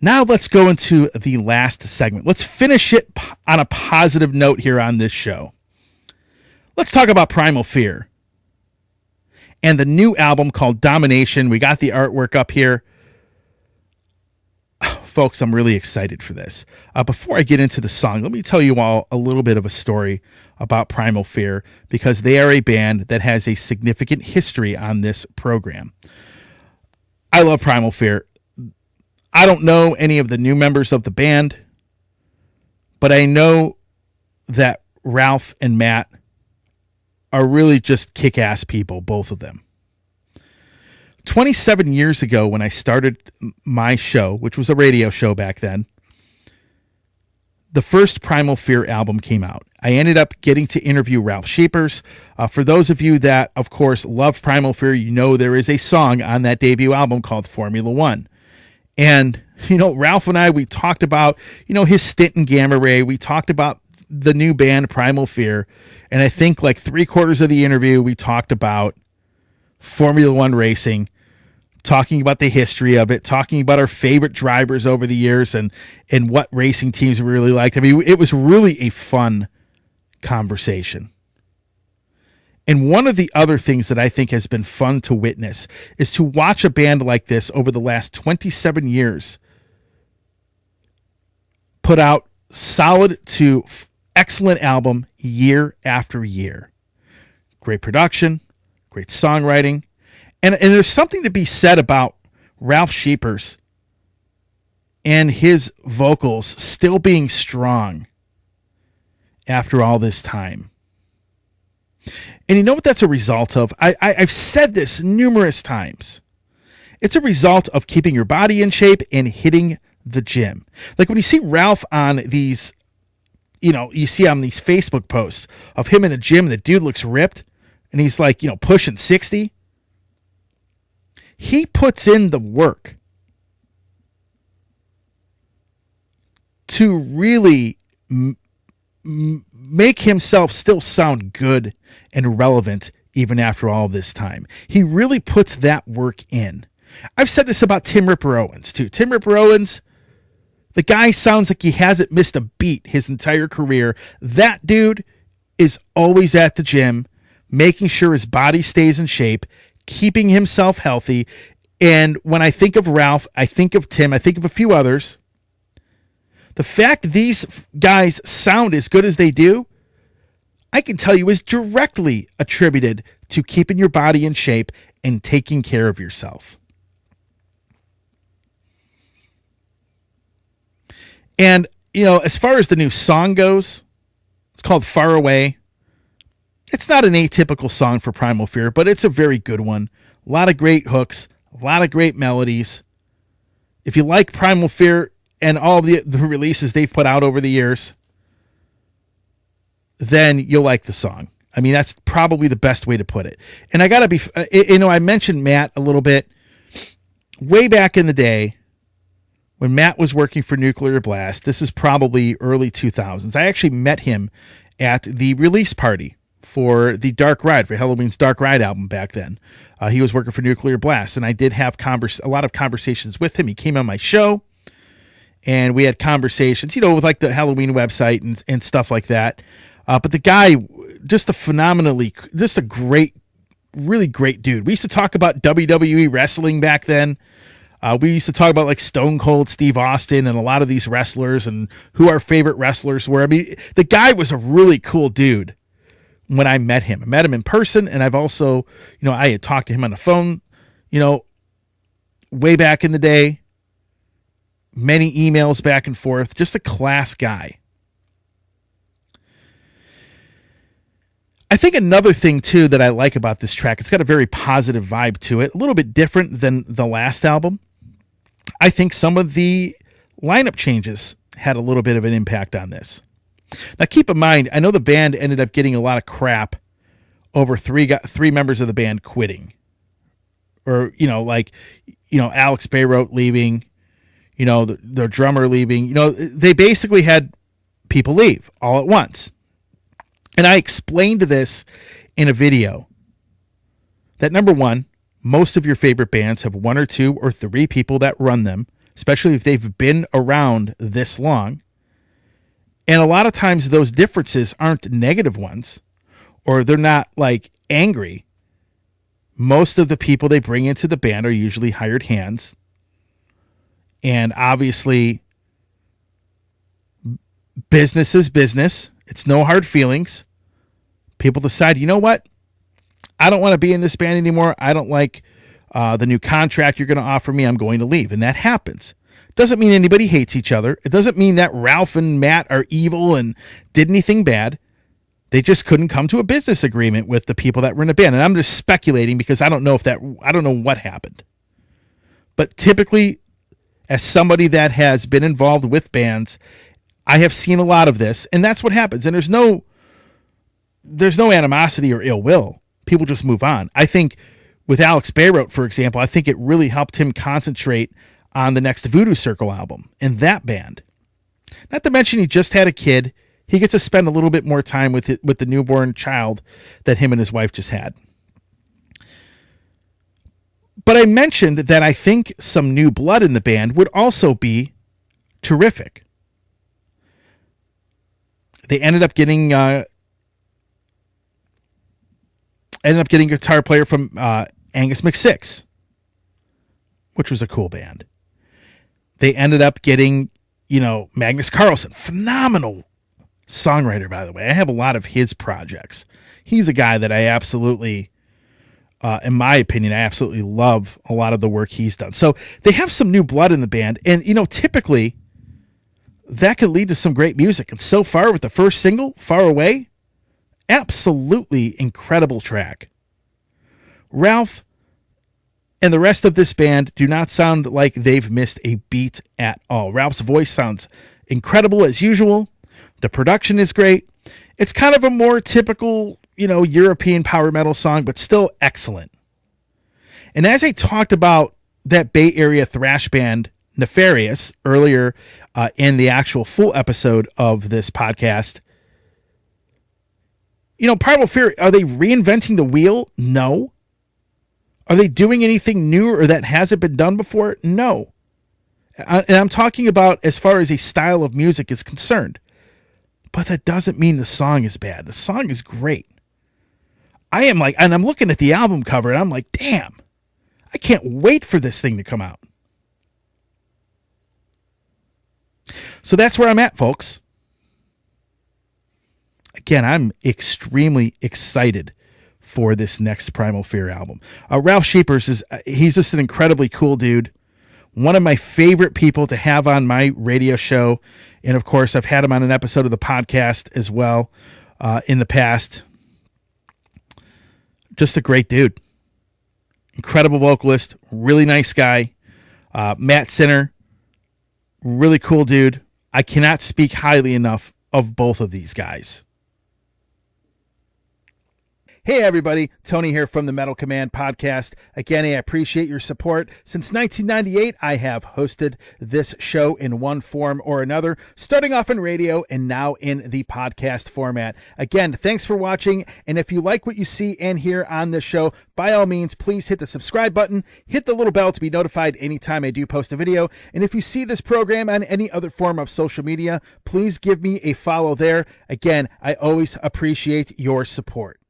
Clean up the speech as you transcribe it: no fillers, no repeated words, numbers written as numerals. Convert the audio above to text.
Now let's go into the last segment. Let's finish it on a positive note here on this show. Let's talk about Primal Fear and the new album called Domination. We got the artwork up here. Folks, I'm really excited for this. Before I get into the song, let me tell you all a little bit of a story about Primal Fear, because they are a band that has a significant history on this program. I love Primal Fear. I don't know any of the new members of the band, but I know that Ralph and Matt are really just kick-ass people, both of them. 27 years ago, when I started my show, which was a radio show back then, the first Primal Fear album came out. I ended up getting to interview Ralph Scheepers. For those of you that, of course, love Primal Fear, you know there is a song on that debut album called Formula One. And, Ralph and I, we talked about, his stint in Gamma Ray. We talked about the new band Primal Fear. And I think like 3/4 of the interview, we talked about Formula One racing, talking about the history of it, talking about our favorite drivers over the years and what racing teams we really liked. I mean, it was really a fun conversation. And one of the other things that I think has been fun to witness is to watch a band like this over the last 27 years put out solid to excellent album year after year. Great production, great songwriting. And there's something to be said about Ralph Scheepers and his vocals still being strong after all this time. And you know what that's a result of? I've said this numerous times. It's a result of keeping your body in shape and hitting the gym. Like when you see Ralph on these, you see on these Facebook posts of him in the gym and the dude looks ripped and he's like, pushing 60. He puts in the work to really make himself still sound good and relevant even after all this time. He really puts that work in. I've said this about Tim Ripper Owens too. Tim Ripper Owens, the guy sounds like he hasn't missed a beat his entire career. That dude is always at the gym, making sure his body stays in shape, keeping himself healthy. And when I think of Ralph, I think of Tim, I think of a few others. The fact these guys sound as good as they do, I can tell you is directly attributed to keeping your body in shape and taking care of yourself. And, as far as the new song goes, it's called Far Away. It's not an atypical song for Primal Fear, but it's a very good one. A lot of great hooks, a lot of great melodies. If you like Primal Fear and all the releases they've put out over the years, then you'll like the song. I mean, that's probably the best way to put it. And I gotta be, I mentioned Matt a little bit. Way back in the day, when Matt was working for Nuclear Blast, this is probably early 2000s. I actually met him at the release party for the Dark Ride, for Helloween's Dark Ride album back then. He was working for Nuclear Blast, and I did have a lot of conversations with him. He came on my show, and we had conversations, with like the Helloween website and stuff like that. But the guy, just a great, really great dude. We used to talk about WWE wrestling back then. We used to talk about like Stone Cold Steve Austin and a lot of these wrestlers and who our favorite wrestlers were. I mean, the guy was a really cool dude when I met him. I met him in person, and I've also, I had talked to him on the phone, way back in the day. Many emails back and forth. Just a class guy. I think another thing, too, that I like about this track, it's got a very positive vibe to it, a little bit different than the last album. I think some of the lineup changes had a little bit of an impact on this. Now, keep in mind, I know the band ended up getting a lot of crap over three members of the band quitting. Or, Alex Bayrote leaving, their drummer leaving. They basically had people leave all at once. And I explained this in a video that, number one, most of your favorite bands have one or two or three people that run them especially if they've been around this long. And a lot of times those differences aren't negative ones, or they're not like angry. Most of the people they bring into the band are usually hired hands. And obviously, business is business. It's no hard feelings. People decide, you know what? I don't want to be in this band anymore. I don't like the new contract you're going to offer me. I'm going to leave. And that happens. Doesn't mean anybody hates each other. It doesn't mean that Ralph and Matt are evil and did anything bad. They just couldn't come to a business agreement with the people that were in the band. And I'm just speculating because I don't know what happened. But typically, as somebody that has been involved with bands, I have seen a lot of this, and that's what happens. And there's no animosity or ill will. People just move on. I think with Alex Bayrote, for example, I think it really helped him concentrate on the next Voodoo Circle album in that band. Not to mention he just had a kid. He gets to spend a little bit more time with the newborn child that him and his wife just had. But I mentioned that I think some new blood in the band would also be terrific. They ended up getting a guitar player from Angus McSix, which was a cool band. They ended up getting, Magnus Carlsen, phenomenal songwriter, by the way. I have a lot of his projects. He's a guy that I absolutely, in my opinion, I absolutely love a lot of the work he's done. So they have some new blood in the band, and typically that could lead to some great music. And so far with the first single, Far Away, absolutely incredible track. Ralph and the rest of this band do not sound like they've missed a beat at all. Ralph's voice sounds incredible as usual. The production is great. It's kind of a more typical, European power metal song, but still excellent. And as I talked about that Bay Area thrash band, Nefarious, earlier in the actual full episode of this podcast, Primal Fear, are they reinventing the wheel? No. Are they doing anything new or that hasn't been done before? No. And I'm talking about as far as a style of music is concerned. But that doesn't mean the song is bad. The song is great. And I'm looking at the album cover and I'm like, damn, I can't wait for this thing to come out. So that's where I'm at, folks. Again, I'm extremely excited for this next Primal Fear album. Ralph Sheepers he's just an incredibly cool dude. One of my favorite people to have on my radio show. And of course, I've had him on an episode of the podcast as well in the past. Just a great dude. Incredible vocalist. Really nice guy. Matt Sinner. Really cool dude. I cannot speak highly enough of both of these guys. Hey everybody, Tony here from the Metal Command podcast. Again, I appreciate your support. Since 1998, I have hosted this show in one form or another, starting off in radio and now in the podcast format. Again, thanks for watching, and if you like what you see and hear on this show, by all means, please hit the subscribe button, hit the little bell to be notified anytime I do post a video, and if you see this program on any other form of social media, please give me a follow there. Again, I always appreciate your support.